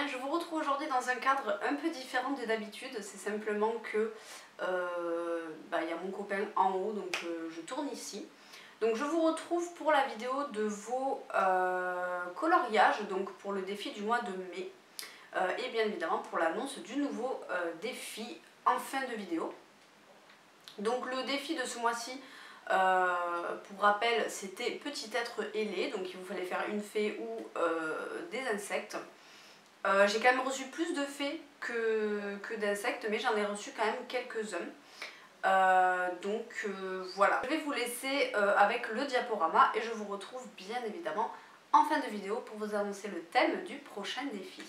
bien, je vous retrouve aujourd'hui dans un cadre un peu différent de d'habitude. C'est simplement que y a mon copain en haut, donc je tourne ici. Donc je vous retrouve pour la vidéo de vos coloriages, donc pour le défi du mois de mai. Et bien évidemment pour l'annonce du nouveau défi en fin de vidéo. Donc le défi de ce mois-ci, pour rappel, c'était petit être ailé, donc il vous fallait faire une fée ou des insectes. J'ai quand même reçu plus de fées que d'insectes, mais j'en ai reçu quand même quelques-uns. Voilà, je vais vous laisser avec le diaporama et je vous retrouve bien évidemment en fin de vidéo pour vous annoncer le thème du prochain défi.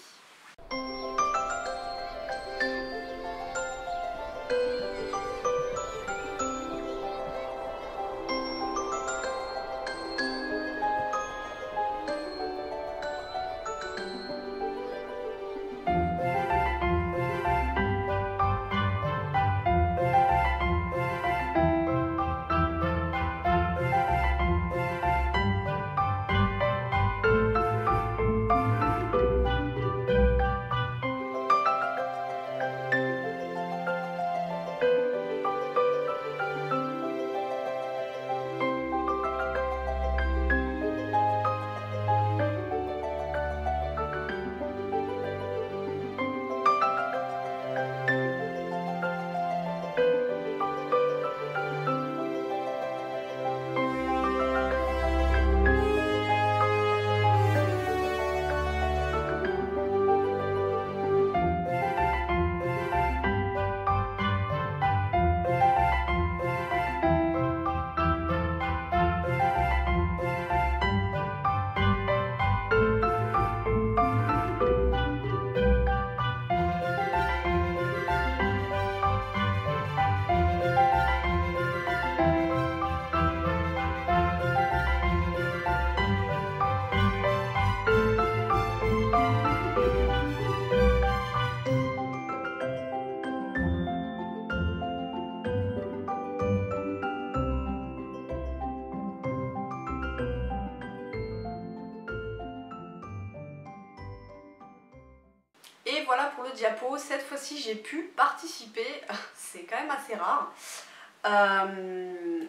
Et voilà pour le diapo, cette fois-ci j'ai pu participer, c'est quand même assez rare.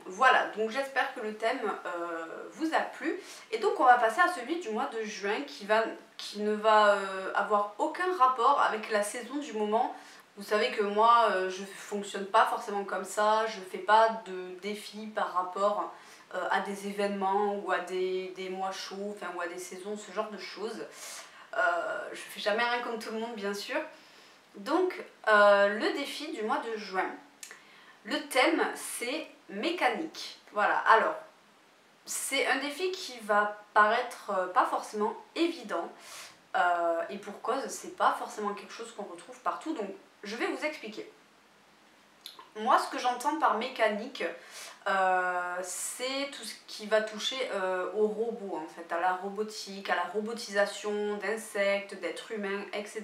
Voilà, donc j'espère que le thème vous a plu. Et donc on va passer à celui du mois de juin qui ne va avoir aucun rapport avec la saison du moment. Vous savez que moi je ne fonctionne pas forcément comme ça, je ne fais pas de défis par rapport à des événements ou à des mois chauds, enfin, ou à des saisons, ce genre de choses. Je fais jamais rien comme tout le monde bien sûr. Donc le défi du mois de juin, le thème c'est mécanique. Voilà, alors c'est un défi qui va paraître pas forcément évident et pour cause c'est pas forcément quelque chose qu'on retrouve partout, donc je vais vous expliquer. Moi ce que j'entends par mécanique, c'est tout ce qui va toucher aux robots en fait, à la robotique, à la robotisation d'insectes, d'êtres humains, etc.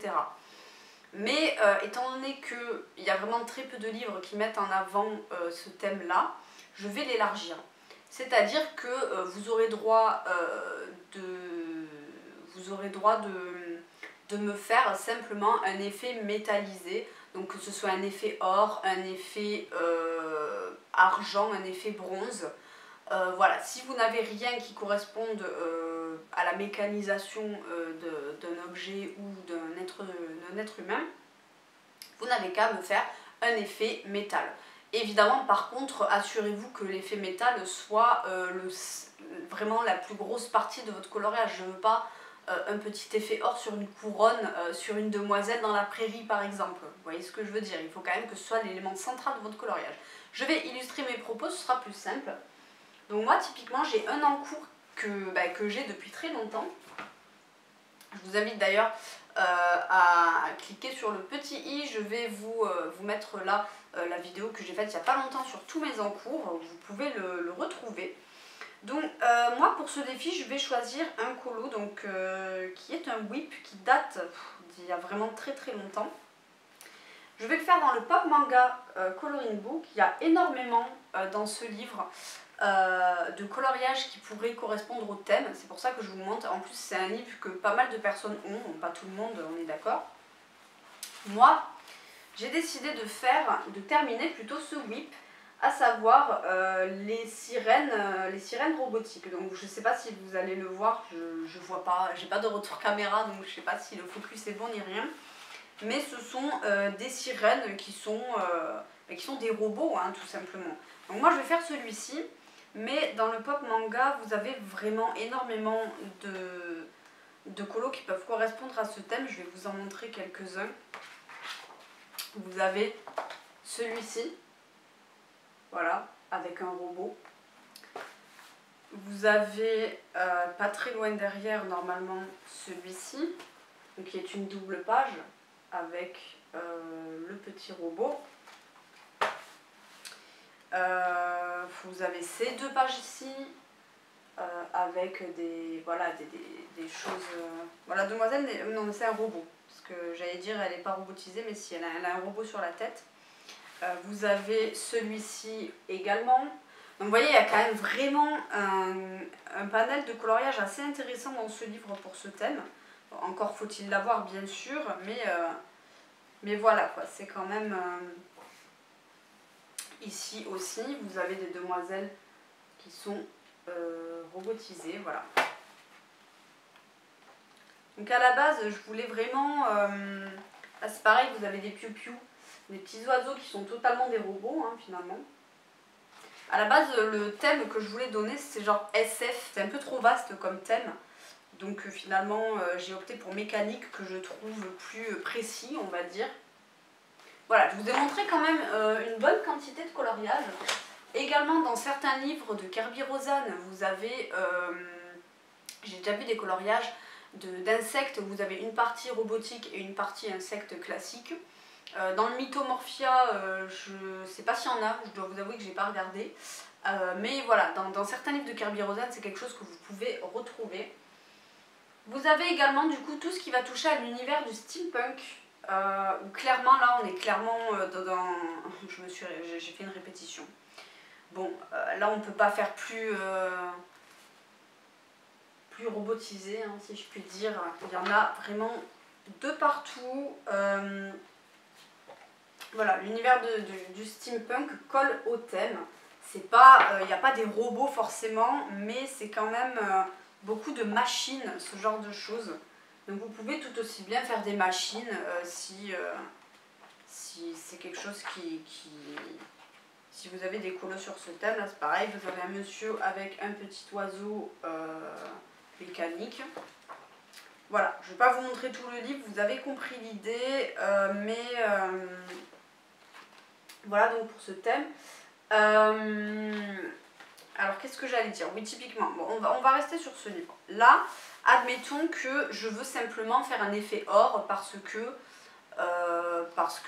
Mais étant donné qu'il y a vraiment très peu de livres qui mettent en avant ce thème-là, je vais l'élargir. C'est-à-dire que vous aurez droit de me faire simplement un effet métallisé. Donc que ce soit un effet or, un effet argent, un effet bronze. Voilà, si vous n'avez rien qui corresponde à la mécanisation d'un objet ou d'un être humain, vous n'avez qu'à me faire un effet métal. Évidemment, par contre, assurez-vous que l'effet métal soit vraiment la plus grosse partie de votre coloriage. Je ne veux pas un petit effet or sur une couronne, sur une demoiselle dans la prairie par exemple. Vous voyez ce que je veux dire? Il faut quand même que ce soit l'élément central de votre coloriage. Je vais illustrer mes propos, ce sera plus simple. Donc moi typiquement j'ai un en cours que j'ai depuis très longtemps. Je vous invite d'ailleurs à cliquer sur le petit i, je vais vous mettre là la vidéo que j'ai faite il n'y a pas longtemps sur tous mes encours, vous pouvez le retrouver. Donc moi pour ce défi je vais choisir un colo donc, qui est un whip qui date d'il y a vraiment très longtemps. Je vais le faire dans le Pop Manga Coloring Book, il y a énormément dans ce livre de coloriage qui pourrait correspondre au thème. C'est pour ça que je vous montre. En plus, c'est un livre que pas mal de personnes ont, pas tout le monde, on est d'accord. Moi, j'ai décidé de terminer plutôt ce WIP, à savoir les sirènes robotiques. Donc je sais pas si vous allez le voir, je vois pas, j'ai pas de retour caméra, donc je sais pas si le focus est bon ni rien. Mais ce sont des sirènes qui sont des robots, hein, tout simplement. Donc moi je vais faire celui-ci, mais dans le pop manga, vous avez vraiment énormément de colos qui peuvent correspondre à ce thème. Je vais vous en montrer quelques-uns. Vous avez celui-ci, voilà, avec un robot. Vous avez pas très loin derrière, normalement, celui-ci, qui est une double page avec le petit robot. Vous avez ces deux pages ici, avec des choses... Voilà, demoiselle, non mais c'est un robot, parce que j'allais dire elle n'est pas robotisée, mais si, elle a un robot sur la tête. Vous avez celui-ci également. Donc vous voyez, il y a quand même vraiment un panel de coloriage assez intéressant dans ce livre pour ce thème. Bon, encore faut-il l'avoir bien sûr, mais voilà quoi, c'est quand même... Ici aussi, vous avez des demoiselles qui sont robotisées, voilà. Donc à la base, je voulais vraiment... là c'est pareil, vous avez des piou-piou, des petits oiseaux qui sont totalement des robots, hein, finalement. À la base, le thème que je voulais donner, c'est genre SF. C'est un peu trop vaste comme thème. Donc finalement, j'ai opté pour mécanique, que je trouve plus précis, on va dire. Voilà, je vous ai montré quand même une bonne quantité de coloriage. Également, dans certains livres de Kirby Rosanne, vous avez... j'ai déjà vu des coloriages d'insectes. Vous avez une partie robotique et une partie insecte classique. Dans le Mythomorphia, je ne sais pas s'il y en a, je dois vous avouer que je n'ai pas regardé. Mais voilà, dans certains livres de Kirby Rosanne, c'est quelque chose que vous pouvez retrouver. Vous avez également du coup tout ce qui va toucher à l'univers du steampunk. Où clairement, là, on est clairement dans... J'ai fait une répétition. Bon, là, on ne peut pas faire plus robotisé, hein, si je puis dire. Il y en a vraiment de partout. Voilà, l'univers du steampunk colle au thème. C'est pas, il n'y a pas des robots forcément, mais c'est quand même beaucoup de machines, ce genre de choses. Donc vous pouvez tout aussi bien faire des machines si c'est quelque chose si vous avez des colos sur ce thème, là c'est pareil, vous avez un monsieur avec un petit oiseau mécanique. Voilà, je ne vais pas vous montrer tout le livre, vous avez compris l'idée, voilà donc pour ce thème. Alors qu'est-ce que j'allais dire? Oui, typiquement, bon, on va rester sur ce livre. Là, admettons que je veux simplement faire un effet or parce que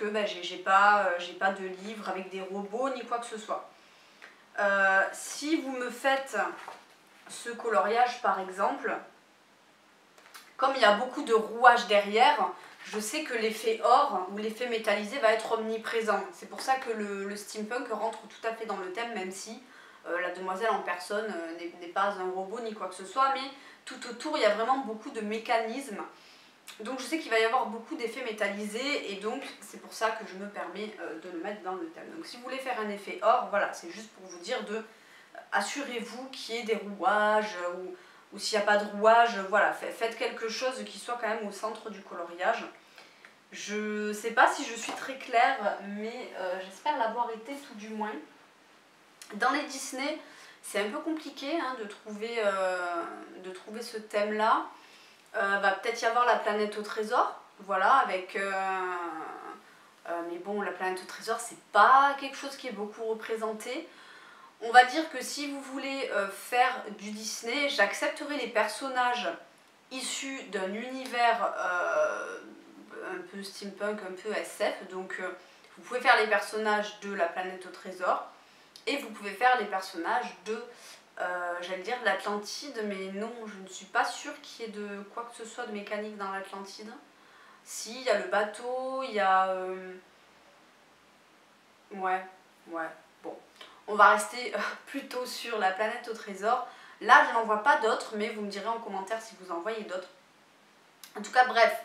ben, j'ai pas de livre avec des robots ni quoi que ce soit. Si vous me faites ce coloriage par exemple, comme il y a beaucoup de rouages derrière, je sais que l'effet or ou l'effet métallisé va être omniprésent. C'est pour ça que le steampunk rentre tout à fait dans le thème, même si la demoiselle en personne n'est pas un robot ni quoi que ce soit, mais tout autour il y a vraiment beaucoup de mécanismes. Donc je sais qu'il va y avoir beaucoup d'effets métallisés et donc c'est pour ça que je me permets de le mettre dans le thème. Donc si vous voulez faire un effet or, voilà, c'est juste pour vous dire assurez-vous qu'il y ait des rouages ou s'il n'y a pas de rouage, voilà, faites quelque chose qui soit quand même au centre du coloriage. Je sais pas si je suis très claire, mais j'espère l'avoir été tout du moins. Dans les Disney, c'est un peu compliqué hein, de trouver ce thème-là. Va peut-être y avoir la planète au trésor, voilà, avec... mais bon, la planète au trésor, c'est pas quelque chose qui est beaucoup représenté. On va dire que si vous voulez faire du Disney, j'accepterai les personnages issus d'un univers un peu steampunk, un peu SF. Donc vous pouvez faire les personnages de la planète au trésor et vous pouvez faire les personnages de, j'allais dire de l'Atlantide, mais non, je ne suis pas sûre qu'il y ait de quoi que ce soit de mécanique dans l'Atlantide. Si, il y a le bateau, il y a... Ouais, bon. On va rester plutôt sur la planète au trésor. Là, je n'en vois pas d'autres, mais vous me direz en commentaire si vous en voyez d'autres. En tout cas, bref,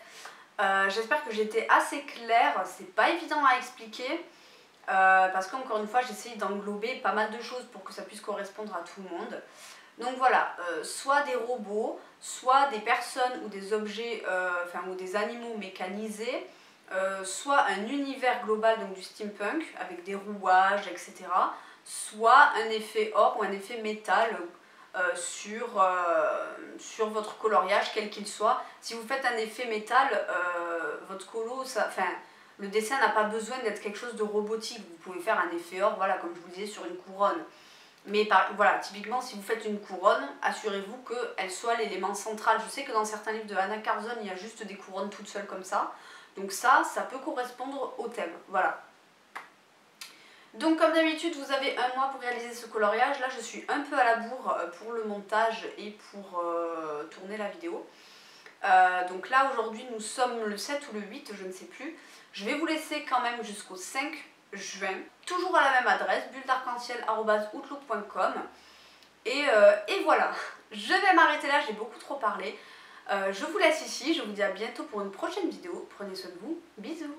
j'espère que j'étais assez claire. C'est pas évident à expliquer. Parce qu'encore une fois, j'essaye d'englober pas mal de choses pour que ça puisse correspondre à tout le monde. Donc voilà, soit des robots, soit des personnes ou des objets, ou des animaux mécanisés, soit un univers global, donc du steampunk, avec des rouages, etc. Soit un effet or ou un effet métal sur votre coloriage, quel qu'il soit. Si vous faites un effet métal, votre colo, le dessin n'a pas besoin d'être quelque chose de robotique. Vous pouvez faire un effet or, voilà, comme je vous disais, sur une couronne. Mais voilà, typiquement, si vous faites une couronne, assurez-vous qu'elle soit l'élément central. Je sais que dans certains livres de Anna Carzon, il y a juste des couronnes toutes seules comme ça. Donc ça peut correspondre au thème. Voilà. Donc comme d'habitude, vous avez un mois pour réaliser ce coloriage. Là, je suis un peu à la bourre pour le montage et pour tourner la vidéo. Donc là, aujourd'hui, nous sommes le 7 ou le 8, je ne sais plus. Je vais vous laisser quand même jusqu'au 5 juin, toujours à la même adresse, bulledarc-en-ciel@outlook.com. Et voilà, je vais m'arrêter là, j'ai beaucoup trop parlé. Je vous laisse ici, je vous dis à bientôt pour une prochaine vidéo. Prenez soin de vous, bisous.